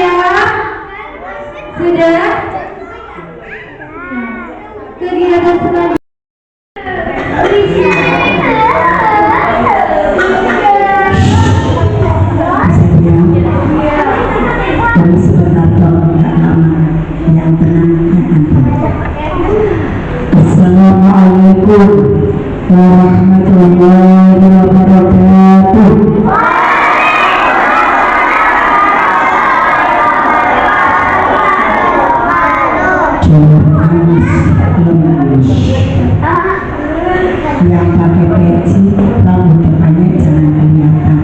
ya? Sudah? Kegiatan selanjutnya. Assalamualaikum warahmatullahi wabarakatuh. Yang pakai peci rambut depannya jangan kelihatan.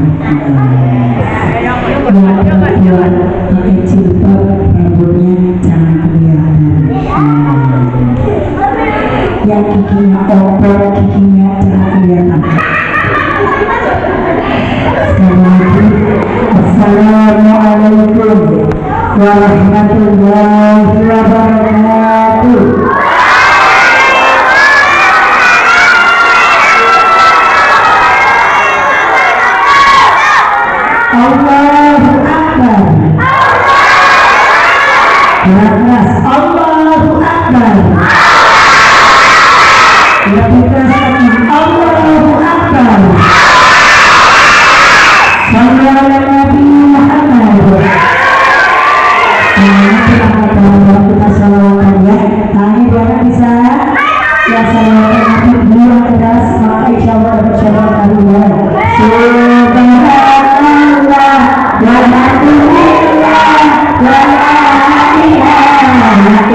Yang perempuan pakai jilbab rambutnya jangan kelihatan. Yang giginya opor giginya jangan kelihatan. Assalamualaikum warahmatullahi wabarakatuh. Allahu Akbar. Keras Allahu Akbar. Lebih keras lagi Allahu Akbar. Sallallahu alaihi Nabi Muhammad. Kita salawatan ya. Kami boleh bisa ya salawatan Nabi beliau keras maka insya Allah dapat syafaat kalian. Subhanallah walhamdulillah wa la ilaha illallah.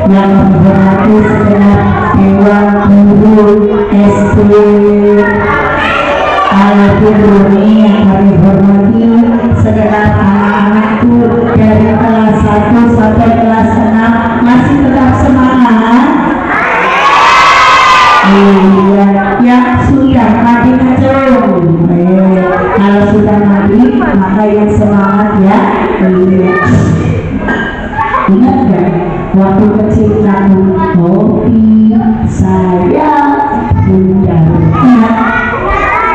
Yang menghormati segenap dewan guru SD Al-Qur'ani, yang kami hormati segenap anak-anakku dari kelas 1 sampai kelas 6 masih tetap semangat. Iya, yang sudah mati kecung. Kalau sudah mati maka yang semangat ya. Iya. Ingat gak? Waktu kecil kamu hobi saya bunda.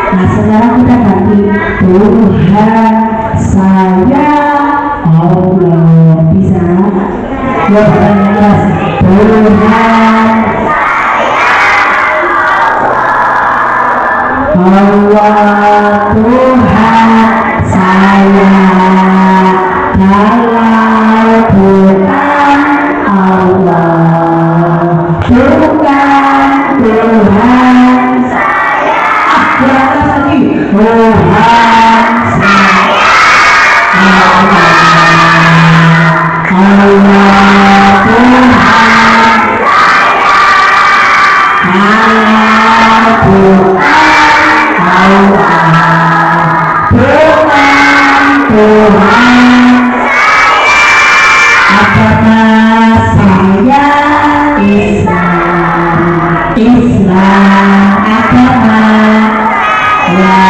Nah sekarang kita ganti Tuhan saya Allah. Bisa? Ya banyak kelas. Tuhan Allah Tuhan saya. Kalau Tuhan Allah bukan Tuhan saya. Berapa lagi? Tuhan saya Allah. Allah Tuhan saya. Kalau Tuhan Allah bukan Tuhan. Apakah saya Islam agama ya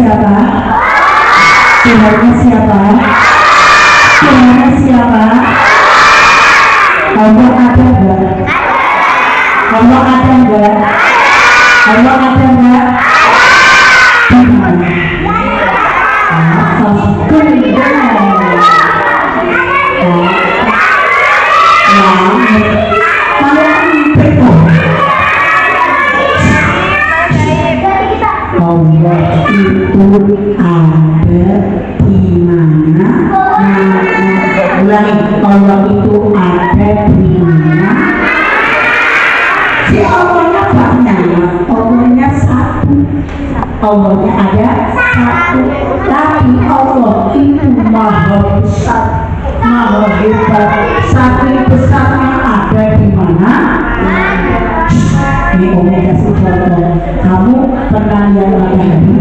siapa? Tuhannya siapa? Tuhannya siapa? Allah ada enggak? Allah ada enggak? Allah ada enggak? Di mana? Allah itu ada di mana? Ulangi, Allah itu ada di mana? Si Allahnya banyak, Allahnya satu, Allahnya ada satu, tapi Allah itu maha besar, maha hebat. Saking besarnya ada di mana? Ini Om kasih contoh. Kamu pernah lihat matahari?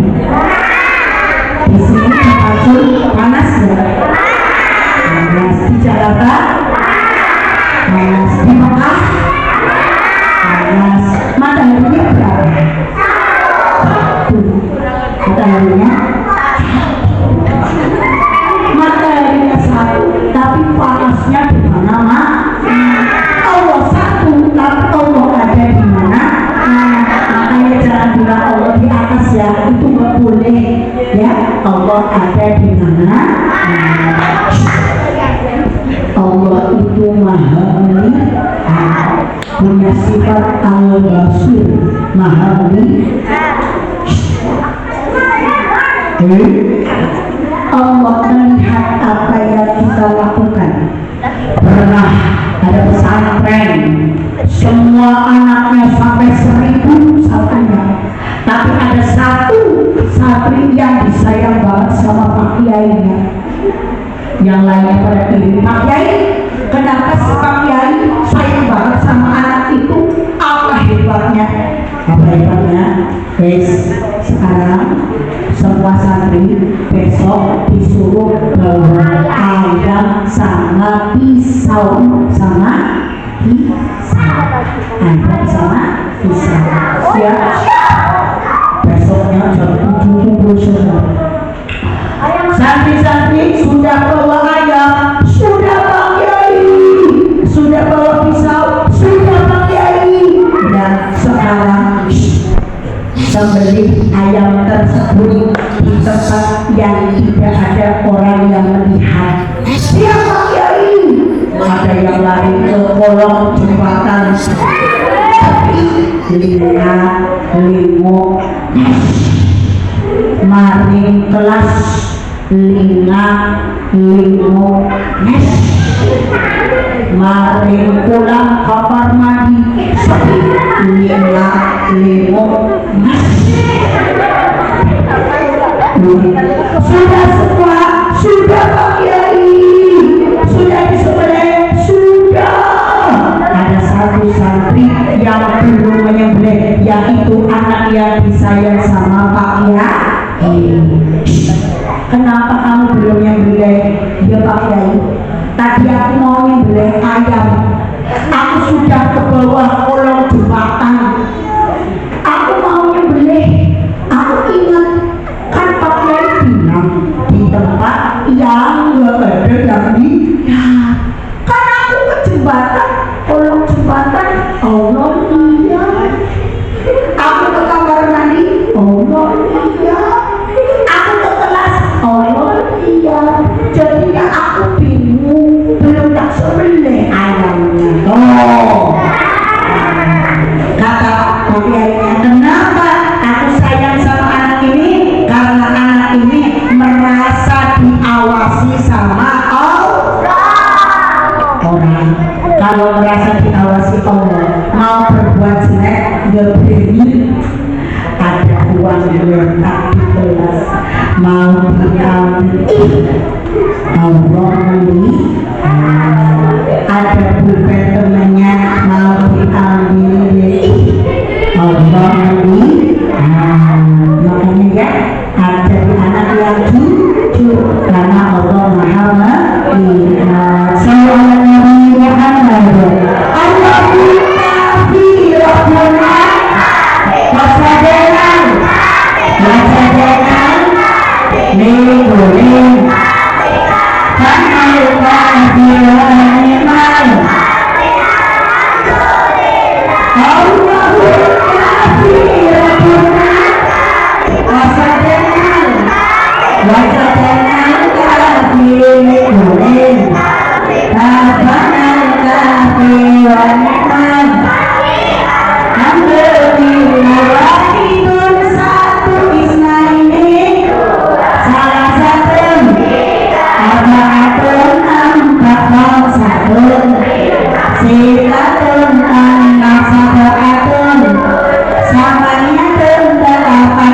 Di sini di Pancur panas nggak? Panas. Di Jakarta panas. Di Mekah panas. Mataharinya berapa? Mataharinya satu, tapi panasnya di mana, Mak? Allah satu, tapi Allah ada di mana? Makanya jangan bilang Allah di atas ya, itu nggak boleh ya. Allah ada di mana? Allah itu maha melihat, punya sifat al-basir, maha melihat. Allah melihat apa yang kita lakukan. Pernah ada pesantren, semua anaknya sampai 1000 satrinya, tapi ada satu satri yang disayang banget sama Pak Kiainya. Yang lainnya pada pilih Pak Kiai. Kenapa si Pak Kiai sayang banget sama anak itu? Apa hebatnya? Apa hebatnya? Sekarang semua santri besok disuruh bawa ayam sama pisau, ayam sama pisau. Siap? Besoknya jam 7 tunggu sudah. Santri-santri sudah bawa ayam, sudah Pak Kiai, sudah bawa pisau, sudah Pak Kiai. Dan sekarang sembelih ayam tersebut di tempat yang tidak ada orang yang melihat. Siapa Kiai? Ada yang lari ke kolong jembatan, lingo maring kelas, lingo maring pulang kamar mandi, lingo sudah semua, sudah Pak Kiai, sudah disembelih, sudah. Ada satu santri yang belum menyembelih, yaitu anak yang disayang sama Pak Kiai. Kenapa kamu belum menyembelih? Ya Pak Kiai, tadi aku mau menyembelih ayam, aku sudah ke bawah kolong jembatan, aku mau menyembelih, aku ingat kan Pak Kiai bilang di tempat yang gak ada yang lihat. Kan aku ke jembatan, kolong jembatan, Allah lihat. Aku ke kamar mandi, Allah lihat. Aku ke kelas, Allah lihat. Jadinya aku bingung, belum tak sembelih ayamnya. Oh, kata Pak Kiainya, kenapa aku sayang sama anak ini? Karena anak ini merasa diawasi sama orang. Kalau merasa diawasi Allah, mau berbuat jelek gak berani. Ada uang letak di kelas, mau diambil Allah melihat. Ada pulpen temannya mau diambil Allah melihat. Makanya ya, ada anak yang jujur karena Allah maha melihat. Sallallahu alaihi wasallam. Allahumma fi rahmatina wa sadana guling Panau kafiran iman Allahul kafiratun Wasadenal Wasadenal kafirin guling Panau kafiran iman Alhamdulillah wahidun satu isnaini salah satu arba'atun empat khamsatun sitatun enam sab'atun samaniyatun delapan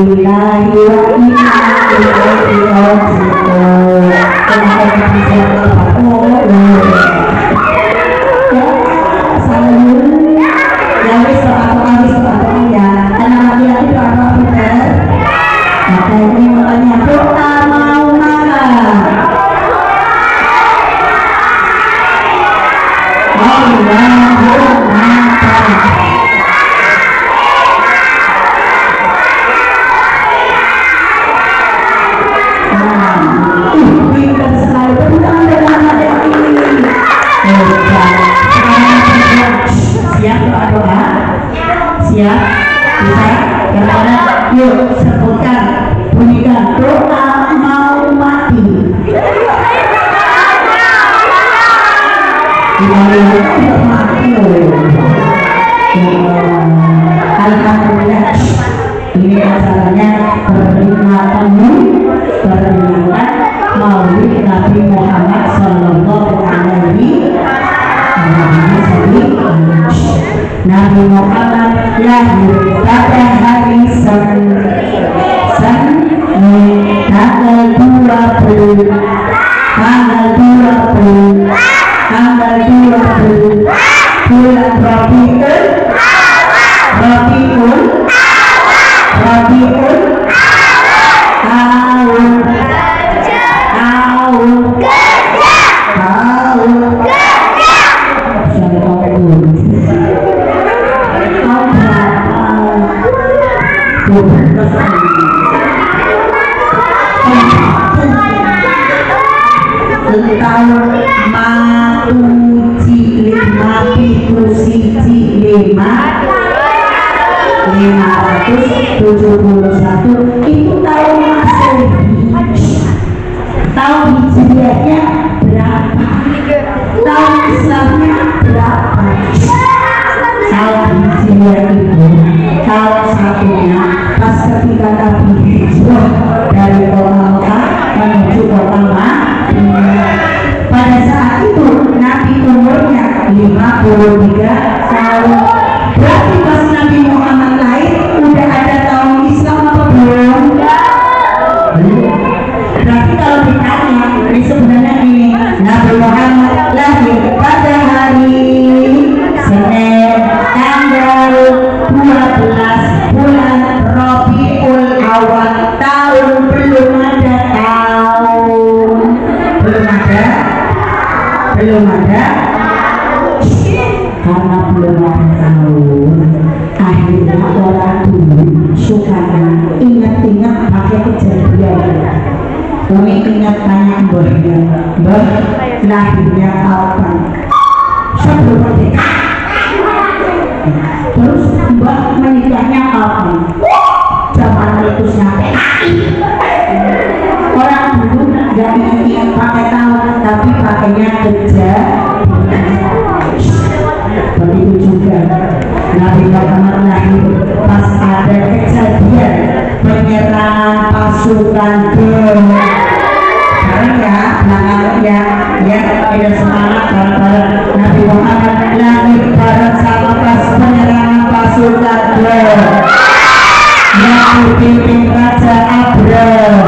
lillahi wa inna ilaihi raji'un. Kenapa bisa ya wis sepatu ya. Anak laki-laki doa pinter. Maka ini makanya doa mau marah. Siap? Bisa? Yang mana? Yuk sebutkan, bunyikan doa mau mati. Alhamdulillah, ini acaranya peringatan Maulid Nabi Muhammad Sallallahu Alaihi Wasallam. Nabi Muhammad lahir pada hari Senin tanggal 20 bulan Rabiul tahun matuci 571 itu tahun Masehi. Tahun Hijriahnya berapa? Tahun Islamnya berapa? Tahun Hijriah itu tahun satunya pas ketika Nabi hijrah dari kota Mekah menuju kota Madinah. Pada saat itu Nabi umurnya 53 tahun. Berarti pas Nabi Muhammad lahir udah ada tahun Islam apa belum? Berarti kalau ditanya ini sebenarnya ini Nabi Muhammad lahir pada hari Senin tanggal 12 bulan Rabiul Awal. Tahun belum ada karena belum ada tahun. Akhirnya orang dulu suka ingat-ingat pakai kejadian. Kami ingat tanya mbahnya, mbah lahirnya kapan? Sebelum merdeka. Terus mbah menikahnya kapan? Zaman meletusnya PKI. Orang dulu nggak ingat pakai tahun, tapi pakainya kejadian. Begitu juga Nabi Muhammad lahir pas ada kejadian penyerangan pasukan sekarang ya belakang ya tidak semangat bareng-bareng. Nabi Muhammad lahir bareng sama pas penyerangan pasukan yang dipimpin Raja Abraha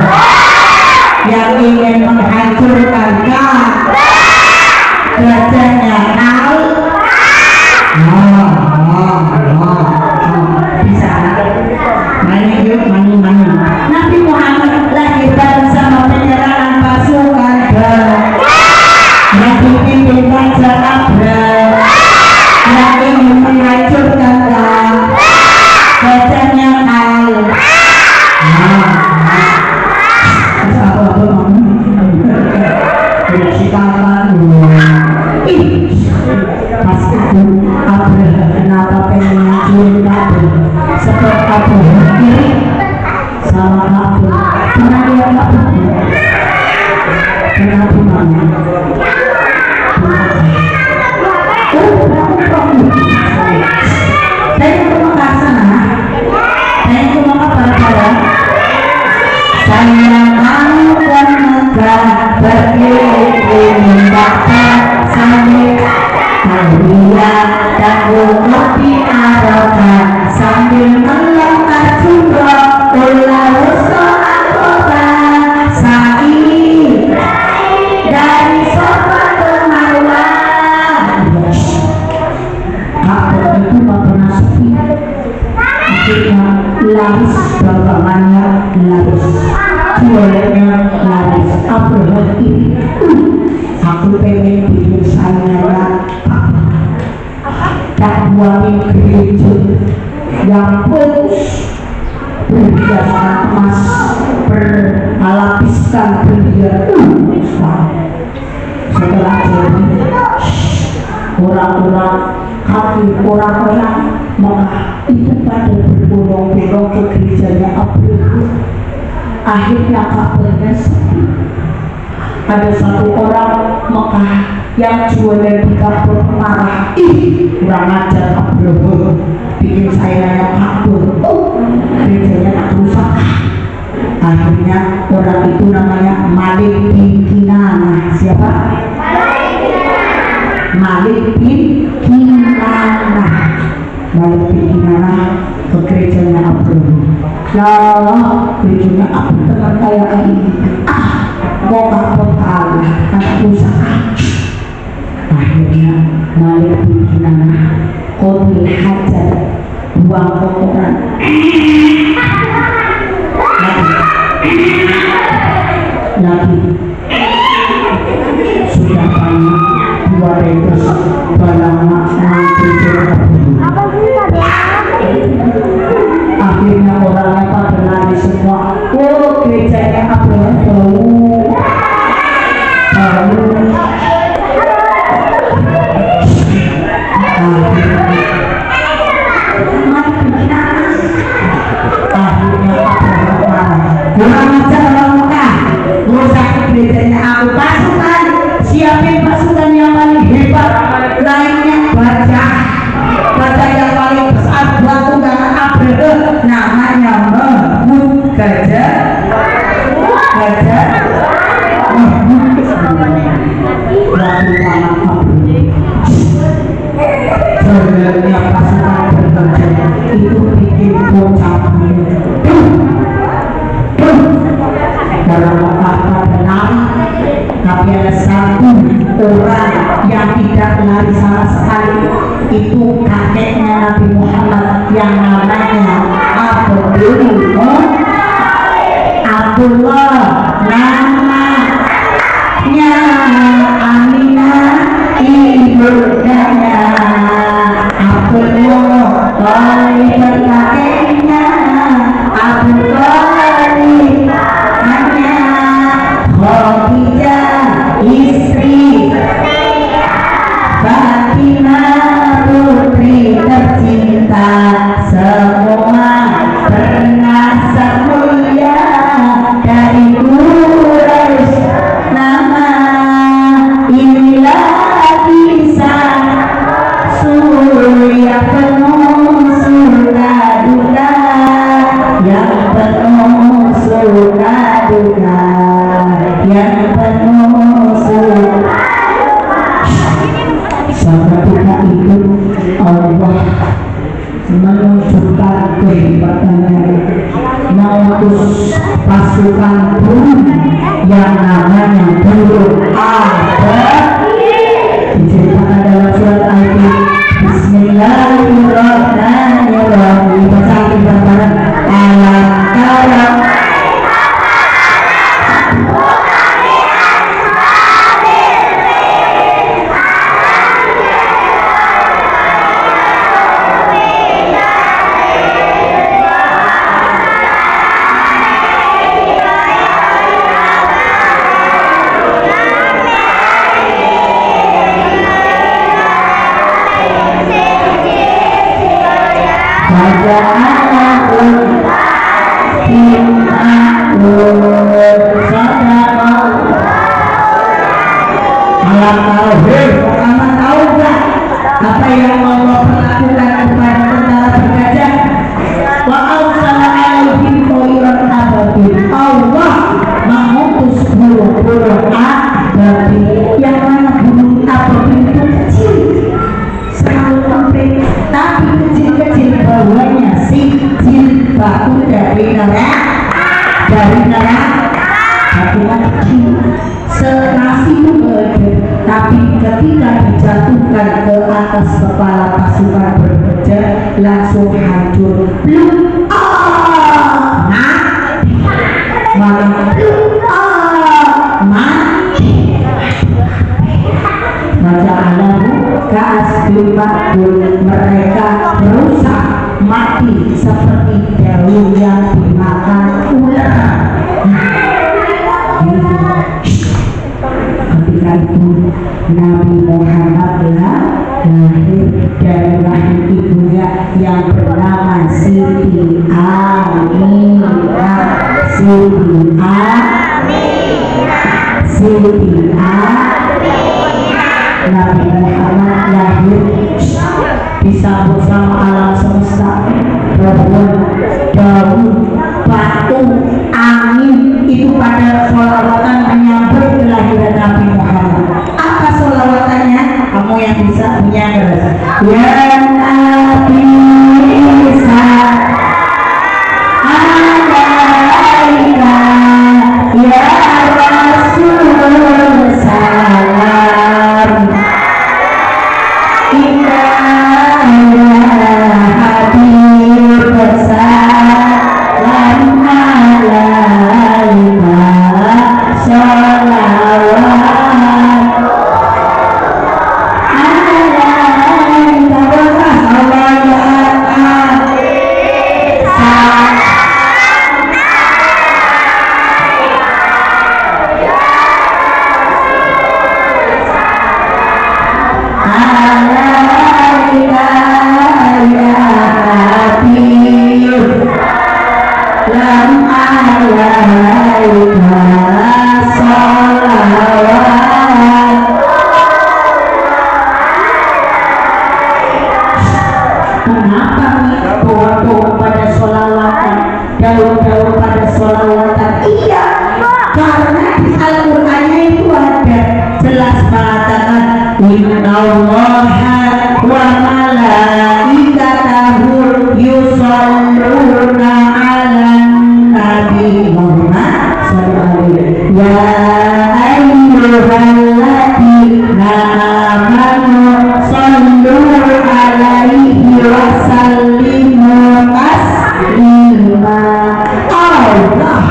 yang ingin menghancurkan kerajanya bisa mani. Nabi Muhammad lahir bareng sama penyerangan pasukan yang dipimpin Raja Abraha yang ingin menghancurkan kerajanya pas itu Abraha kenapa pengen ngancurin Ka'bah? Sebab Abraha iri sama Ka'bah. Pernah lihat Ka'bah? Kenapa banget? Saya ke Mekah sana. Saya ke Mekah bareng-bareng. Saya mau ke Mekah berkeliling Ka'bah sambil dan kopi Arafah sambil melangkah jumrah melewati gereja yang berhiaskan emas berlapiskan berlian. Setelah jadi orang-orang kafir, orang-orang Mekah itu pada berbondong-bondong ke gerejanya Abraham. Akhirnya kabarnya sepi. Ada satu orang Mekah yang jualan di kabur marah, kurang ajar Abraham, bikin saya yang kabur. Gerejanya tak rusak. Akhirnya orang itu namanya Malik bin Kinanah. Siapa? Malik bin Kinanah. Malik bin Kinanah ke gerejanya Abraham. Ya Allah, gerejanya Abraham kayak ini. Mau kapot kalah, tak rusak. Akhirnya Malik bin Kinanah kotil hajar, buang kotoran. Lagi sudah banyak 200 balama akhirnya orangnya pada lari semua. Oh, gerejanya Abraham bau. Kurang ajar orang Mekah, rusak gerejanya aku. Pasukan, siapin pasukan yang paling hebat, lainnya baca yang paling besar buat tunggangan Abraham, namanya Mahmud Gajah Mahmud. Lalu tangan Abraham, jalannya pasukan bergajah itu bikin bocah. Dalam kata lari, tapi ada satu orang yang tidak lari sama sekali, itu kakeknya Nabi Muhammad yang namanya Abdullah, namanya Aminah ibundanya Abdullah, kakeknya Abdullah, Khadijah istri Fatimah putri tercinta, semua bernasab mulia dari Quraisy. Nama inilah kisah surya penuh suka duka, yang penuh suka duka, yang penuh suka. Seketika itu Allah menunjukkan kehebatannya, mengutus pasukan burung yang namanya burung diceritakan dalam surat Al-Qur'an. Bismillahirrahmanirrahim. Baca kita bareng. Alam tara apa yang Allah perlakukan kepada tentara bergajah? Wa arsala alaihim tayran ababil. Allah mengutus burung ababil, yang mana burung ababil itu kecil, selalu emprit, tapi kecil-kecil, baunya sijil, bau dari neraka, baunya kecil senasi tapi ketika dijatuhkan ke atas kepala pasukan bergajah langsung hancur. Belum mati. Baca alam kaas mereka bisa punya terus ya Nabi alaika ya Rasul salam indah Habib salam alaika sholawat alaika kenapa nih pohon-pohon pada sholawatan, daun-daun pada sholawatan? Iya, karena di Al-Qur'annya itu ada jelas mengatakan innallaha wa malaikatahu yusholluna 'alan nabi Muhammad sallallahu alaihi wasallam ya ayyuhalladzina amanu shollu 'alaihi wa sallimu taslima. Allah,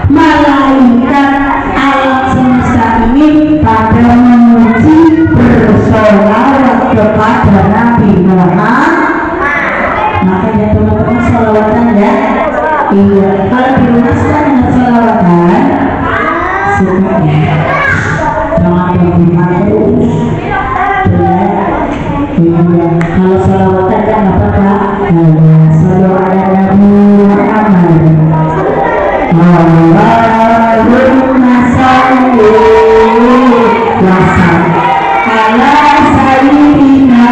malaikat alam semesta ini pada memuji bersolawat kepada Nabi Muhammad. Makanya teman-teman sholawatan ya. Iya, kalau di rumah suka dengan sholawatan, suka ya. Jangan berguna terus. Iya, kalau sholawatan jangan apa-apa. Sholawat ada Nabi Muhammad. Allahumma sholli wa sallim ala sayyidina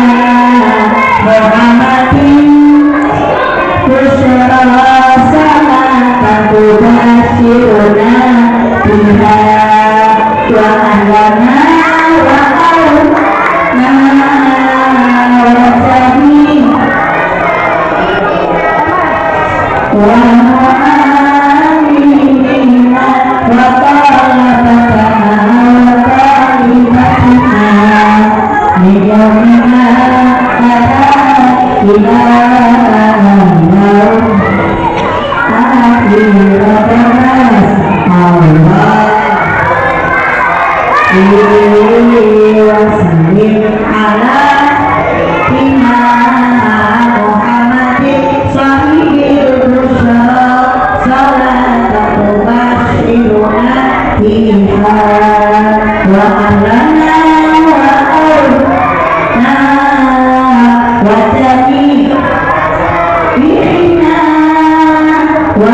Muhammadin busyra salatan tubashiruna biha wa ahlana wa ahlana wa jami wa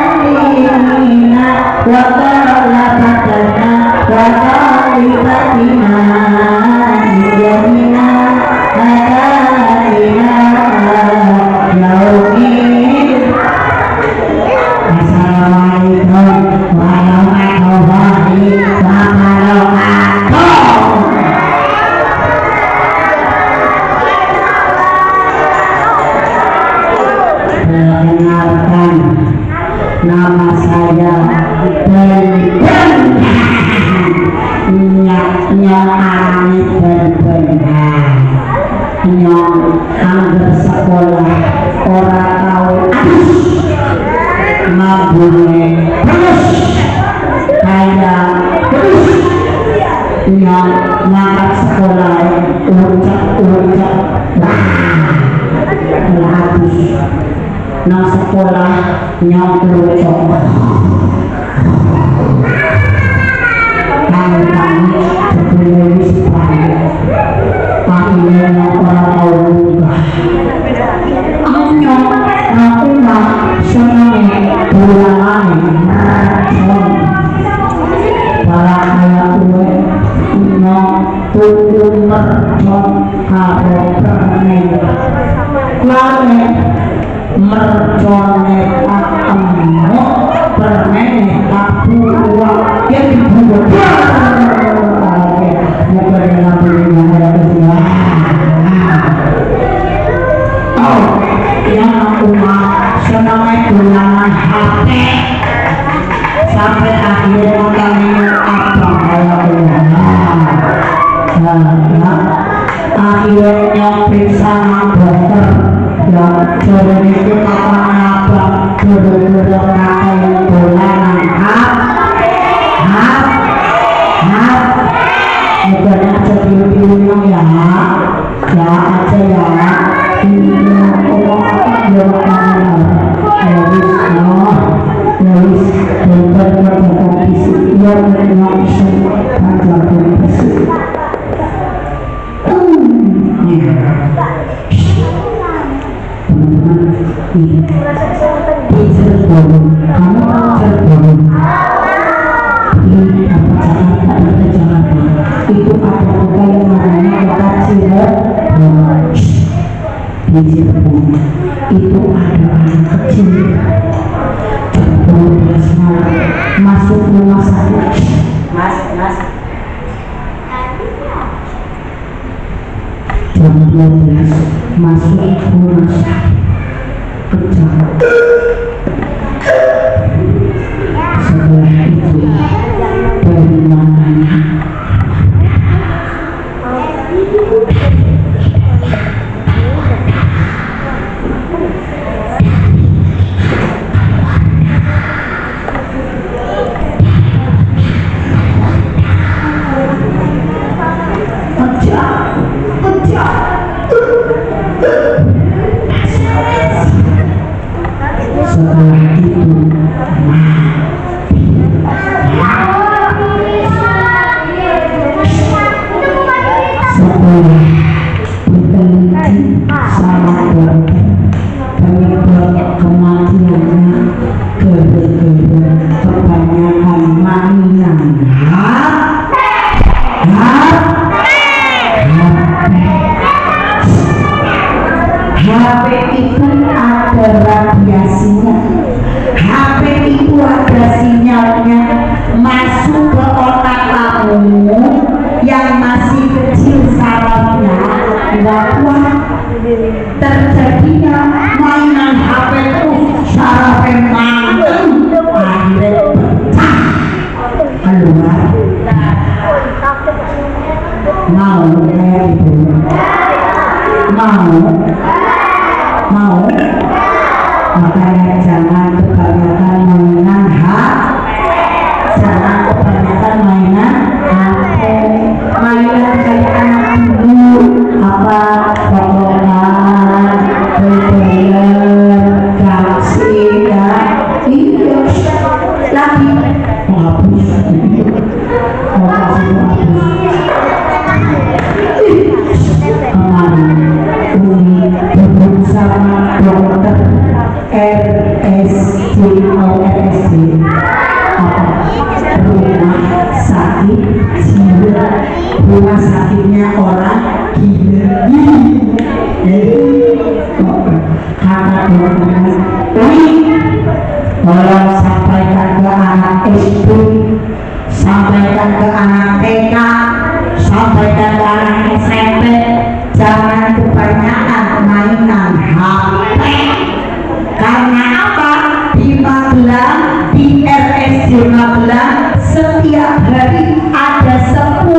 mu'minina wa talabatana wa talibatina nijamina nama saya Nyong benar Nyong angger sekolah orang tahu ngabune terus kayak terus Nyong ngangkat sekolah ucap habis nang sekolah Nyong terucap kami berpenulis banyak akhirnya orang tahu juga Nyong aku mah senangnya bulan para kaya gue Nyong turun mercon karo permen lane mercone kakemmu permen aku yang dibuat bukan dengan pilihan ada kedua. Oh, yang aku mah senangnya gunakan HP sampai akhirnya kami apa kayak akhirnya periksa dokter yang jodoh itu kapan apa jodoh-jodoh kakak yang dolanan bukannya aja biru-biru ya aja ya ini ngomong apa ya wis dokter berkata fisik ya memang bisa panjang fisik di Cirebon kamu tahu Cirebon di Jakarta itu ada kota yang namanya kota Cirebon. Di Cirebon itu ada anak kecil masuk rumah sakit jam 12 masuk rumah sakit kejang. Setelah itu dari mananya setelah itu setelah diteliti sama dokter penyebab kematiannya gara-gara kebanyakan mainan HP itu ada radiasinya. HP itu ada sinyalnya masuk ke otak kamu yang masih kecil sarafnya nggak kuat. Terjadinya mainan HP itu sarafnya manggung akhirnya pecah keluar. Mau kayak itu mau makanya jangan kebanyakan mainan jangan kebanyakan mainan mainan kayak anak dulu apa potongan bebeler gaksi ya iya lagi menghapus sama dokter RSJ rumah sakit jiwa, rumah sakitnya orang gila. Kata dokter, tolong sampaikan ke anak SD, sampaikan ke anak TK, sampaikan ke anak SMP, jangan kebanyakan mainan HP. Karena apa? Di Magelang, di RSJ Magelang setiap hari ada 10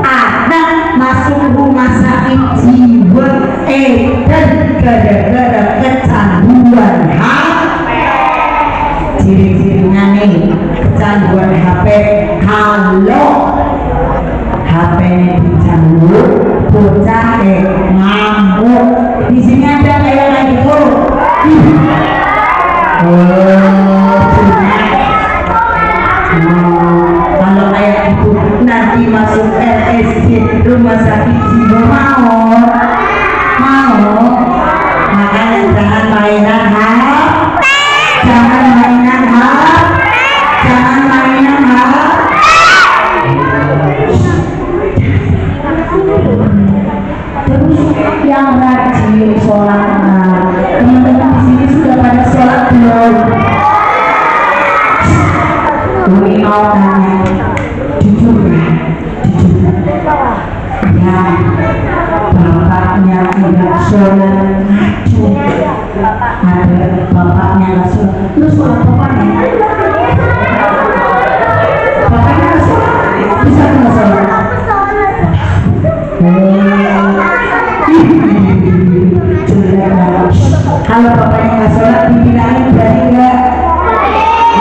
anak masuk rumah sakit jiwa dan gara-gara kecanduan HP. Ciri-cirinya nih kecanduan HP, kalau HP ini dicandu bocah ngamuk. Di sini ada kayak gitu. Kalau kayak gitu nanti masuk RSJ rumah sakit jiwa mau. Makanya jangan mainan jangan mainan terus yang rajin sholat. Teman-teman di sini sudah pada sholat belum? Ini mau tanya jujur. Kalau bapaknya nggak sholat dibilangin berarti nggak?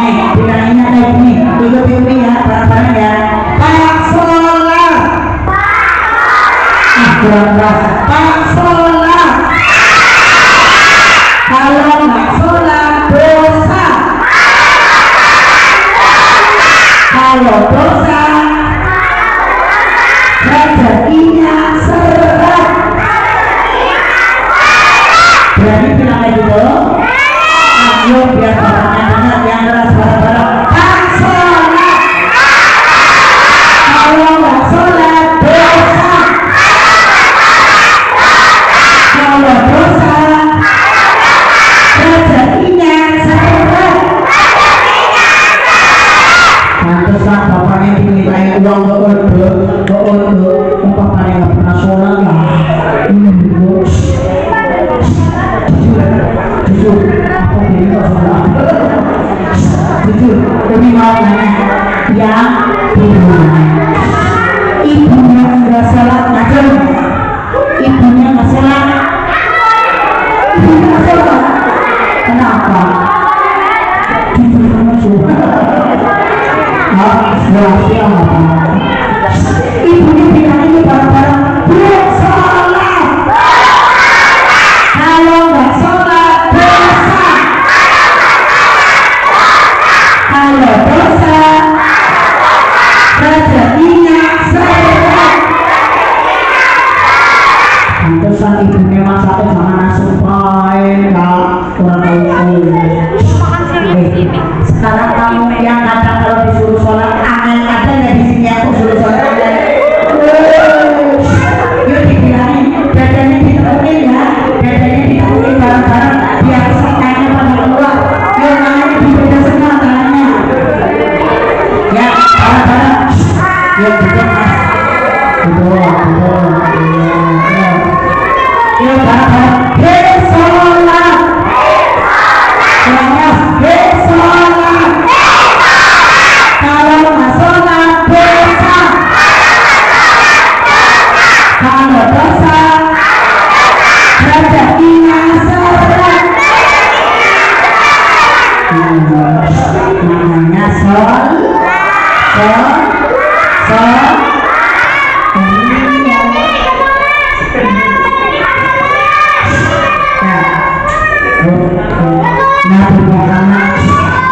Nih bilanginnya kayak gini, ikuti Umi ya, bareng-bareng ya. Pak sholat, Pak sholat. Kalau nggak sholat dosa. Kalau dosa rezekinya seret. Berani bilang kayak gitu? Ayo biar bapaknya dengar yang keras bareng-bareng. Pak sholat. Kalau nggak sholat dosa. Kalau dosa rezekinya seret. Pantesan bapaknya dimintai uang ke ordo, bapaknya nggak pernah sholat lah. Jujur, apa ini nggak sholat? Jujur, Umi mau nanya, yang ibunya nggak sholat ngajar, ibunya nggak sholat, ibunya nggak sholat, kenapa? Jujur sama sholat. Siapa? Ibunya bilang ini barang-barang belum sholat. Kalau nggak sholat dosa. Kalau dosa rezekinya seret. Pantesan ibunya masaknya sama nasi pain, nggak kurang tahu. Sekarang kamu yang kadang kalau disuruh sholat angin ada nggak di sini aku suruh sholat angin? Yuk dibilangin dadanya ditemuin ya, dadanya ditemuin bareng-bareng biar sekanya pada keluar. Yuk tangannya dibedah semua tangannya. Ya bareng-bareng. Yuk betul mas. Betul. Yuk bareng-bareng. Hei sholat. Hei sholat. Kalau nggak sholat dosa. Kalau dosa rezekinya seret. Namanya sol. Nabi Muhammad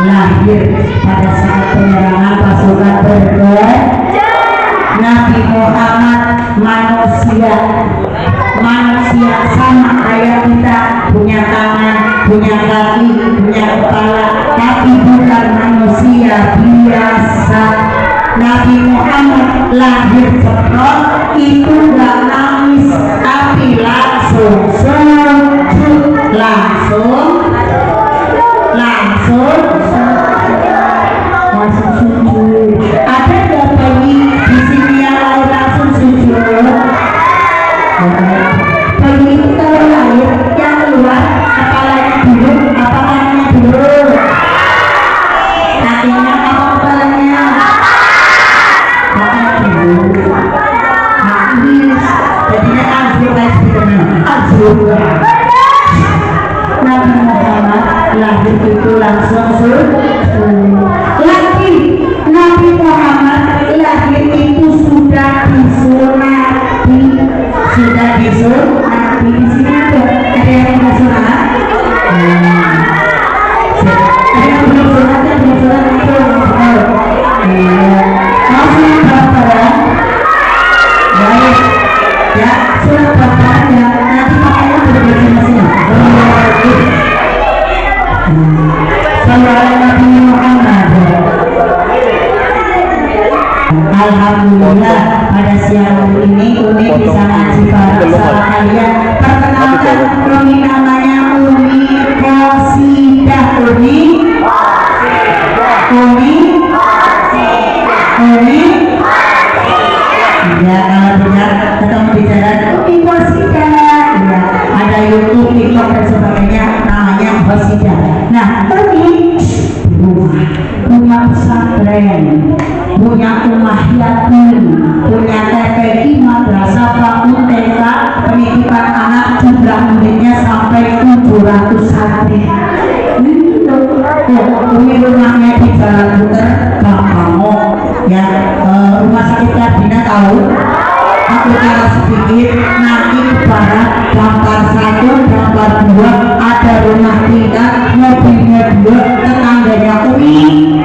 lahir pada saat penyerangan pasukan Badar. Nabi Muhammad manusia sama kayak kita, punya tangan, punya kaki, punya kepala, tapi bukan manusia biasa. Nabi Muhammad lahir cepat, itu gak nangis, tapi langsung sujud, langsung sujud. Ada nggak bayi di sini yang lahir langsung sujud? Bayi itu kalau lahir yang keluar kepalanya dulu, apa kakinya dulu? Kakinya apa kepalanya? Kakinya dulu. Nangis. Jadinya azur kayak sebenarnya. Azur. Nabi Muhammad lahir itu langsung lagi. Nabi Muhammad lahir itu sudah disunati. Di sini ada yang belum sunat. Ada yang belum sunat itu. Mau sunat bareng-bareng? Baik. Ya, sunat bareng-bareng ya. Nanti pakainya berbeda masing-masing. Sallallahu Nabi Muhammad. Alhamdulillah pada siang ini Umi bisa ngaji bareng sama kalian. Perkenalkan Umi namanya Umi Qasidah. Ya kalau benar ketemu di jalan Umi Qasidah. Ya ada YouTube, TikTok dan sebagainya namanya Qasidah. Nah Umi punya pesantren, punya rumah yatim, punya TPI, madrasah, fakultas, pendidikan orang anak jumlah muridnya sampai 700 santri. Ini rumahnya di Jalan Buter, Bangkamo. Ya, rumah sakit Kardina tahu. Aku kira sedikit, nanti ke barat, dampak 1, dampak 2, ada rumah tinggal, mobilnya 2, tetangganya Umi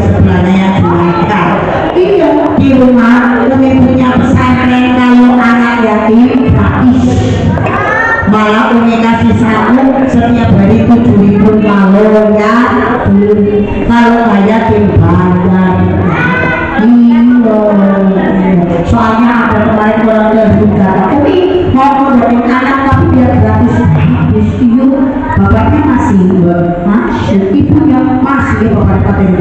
sebelahnya yang dimainkan. Iya, di rumah Umi punya pesantren kalau anak yatim gratis. Malah Umi kasih saku setiap hari 7.000 kalau ya, kalau nggak yatim bayar. Soalnya ada kemarin orang dari negara Umi mau ngodokin anak tapi biar gratis. Iya, bapaknya masih ibunya masih bapak katanya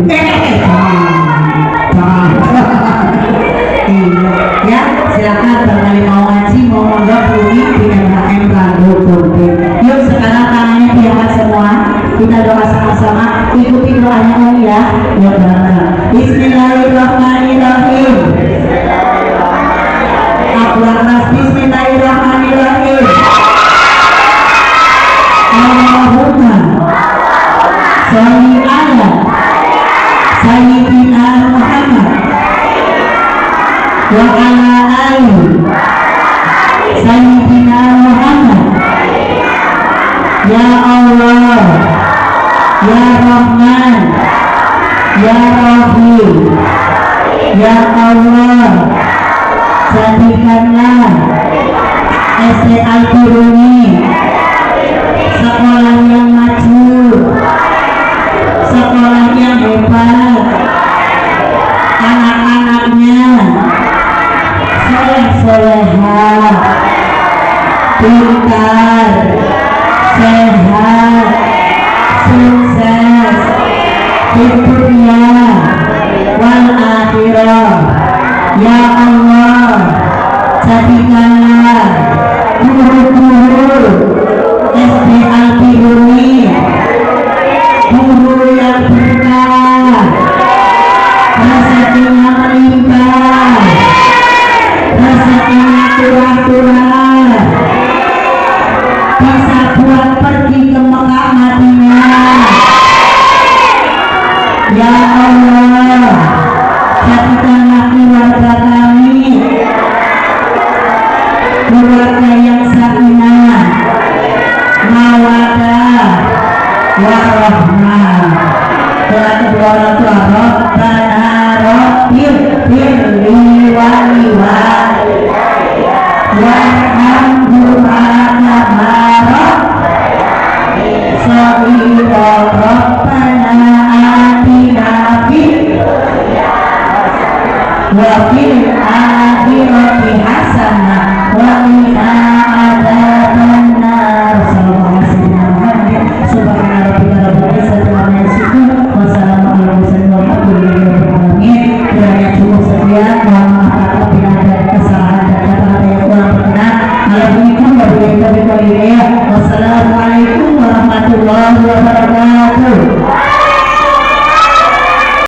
ya silakan barangkali mau ngaji mau mondok Umi di MHM Rando Jogja. Yuk sekarang tangannya diangkat semua, kita doa sama-sama, ikuti doanya Umi ya. Ya barangkali Bismillahirrahmanirrahim. Akhlas Bismillahirrahmanirrahim. Allahumma sholli ala Sayyidina Muhammad wa ala ali Sayyidina Muhammad. Ya Allah, Ya Rahman, Ya Rahim, Ya Allah, jadikanlah SD Al-Biruni sekolah yang maju, sekolah yang hebat, anak-anaknya soleh-solehah, pintar, sehat, sukses di dunia wal akhirah. Ya Allah, jadikanlah guru-guru SD Al-Biruni guru yang berkah, rezekinya melimpah, rezekinya turah-turah, bisa buat pergi ke Mekah Madinah. Ya Allah, jadikanlah keluarga kami keluarga yang sakinah, mawadah, warahmah. Doa kedua orang tua, Rabbana Rabbir firli waliwali warhamhumma kama Sohira Rabbana atina fid wa fil akhirati hasanah wa qina adzabannar. Subhana rabbika rabbil izzati amma yasifun wa salamun alal mursalin walhamdulillahi rabbil alamin. Kiranya cukup sekian, mohon maaf apabila ada kesalahan dan kata-kata yang kurang berkenan. Kalau begitu wabillahi taufiq wal hidayah.